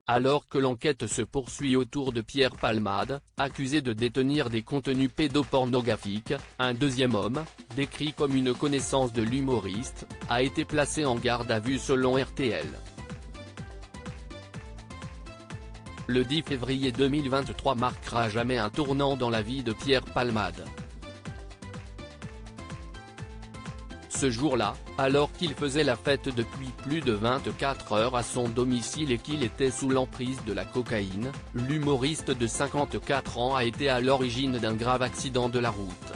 alors que l'enquête se poursuit autour de Pierre Palmade, accusé de détenir des contenus pédopornographiques. Un deuxième homme, décrit comme une connaissance de l'humoriste, a été placé en garde à vue selon RTL. Le 10 février 2023 marquera à jamais un tournant dans la vie de Pierre Palmade. Ce jour-là, alors qu'il faisait la fête depuis plus de 24 heures à son domicile et qu'il était sous l'emprise de la cocaïne, l'humoriste de 54 ans a été à l'origine d'un grave accident de la route.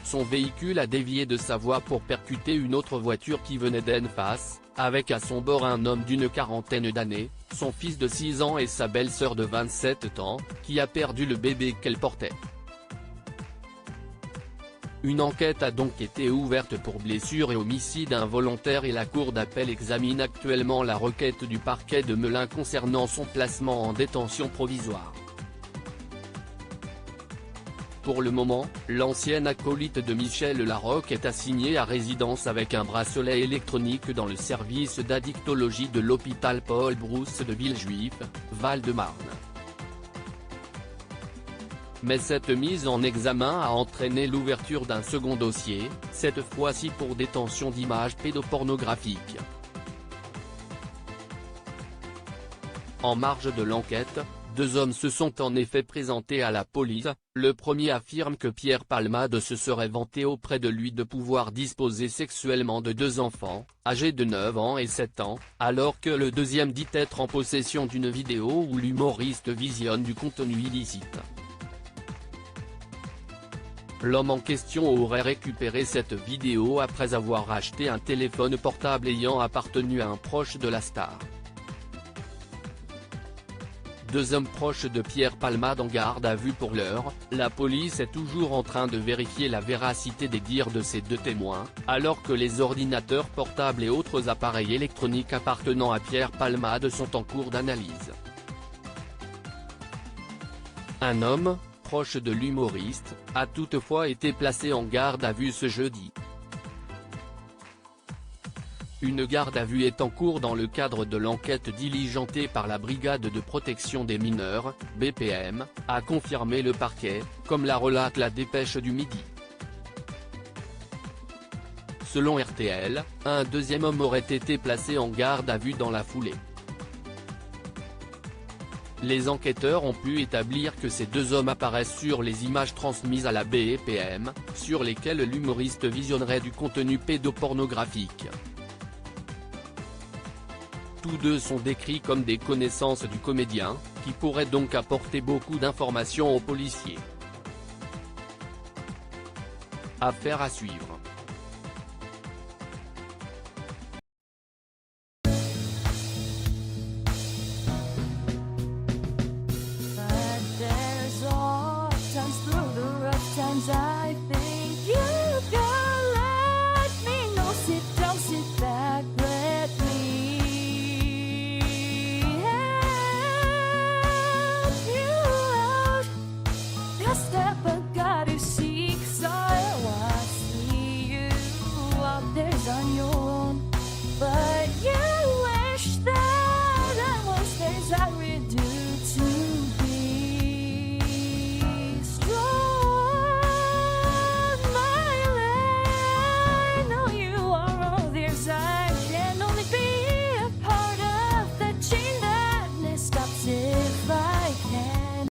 Son véhicule a dévié de sa voie pour percuter une autre voiture qui venait d'en face, avec à son bord un homme d'une quarantaine d'années, son fils de 6 ans et sa belle-sœur de 27 ans, qui a perdu le bébé qu'elle portait. Une enquête a donc été ouverte pour blessure et homicide involontaire et la cour d'appel examine actuellement la requête du parquet de Melun concernant son placement en détention provisoire. Pour le moment, l'ancienne acolyte de Michel Larocque est assignée à résidence avec un bracelet électronique dans le service d'addictologie de l'hôpital Paul Brousse de Villejuif, Val-de-Marne. Mais cette mise en examen a entraîné l'ouverture d'un second dossier, cette fois-ci pour détention d'images pédopornographiques. En marge de l'enquête, 2 hommes se sont en effet présentés à la police. Le premier affirme que Pierre Palmade se serait vanté auprès de lui de pouvoir disposer sexuellement de 2 enfants, âgés de 9 ans et 7 ans, alors que le deuxième dit être en possession d'une vidéo où l'humoriste visionne du contenu illicite. L'homme en question aurait récupéré cette vidéo après avoir acheté un téléphone portable ayant appartenu à un proche de la star. 2 hommes proches de Pierre Palmade en garde à vue pour l'heure. La police est toujours en train de vérifier la véracité des dires de ces 2 témoins, alors que les ordinateurs portables et autres appareils électroniques appartenant à Pierre Palmade sont en cours d'analyse. Un homme, proche de l'humoriste, a toutefois été placé en garde à vue ce jeudi. Une garde à vue est en cours dans le cadre de l'enquête diligentée par la Brigade de protection des mineurs, BPM, a confirmé le parquet, comme la relate la dépêche du Midi. Selon RTL, un deuxième homme aurait été placé en garde à vue dans la foulée. Les enquêteurs ont pu établir que ces 2 hommes apparaissent sur les images transmises à la BPM, sur lesquelles l'humoriste visionnerait du contenu pédopornographique. Tous 2 sont décrits comme des connaissances du comédien, qui pourraient donc apporter beaucoup d'informations aux policiers. Affaire à suivre.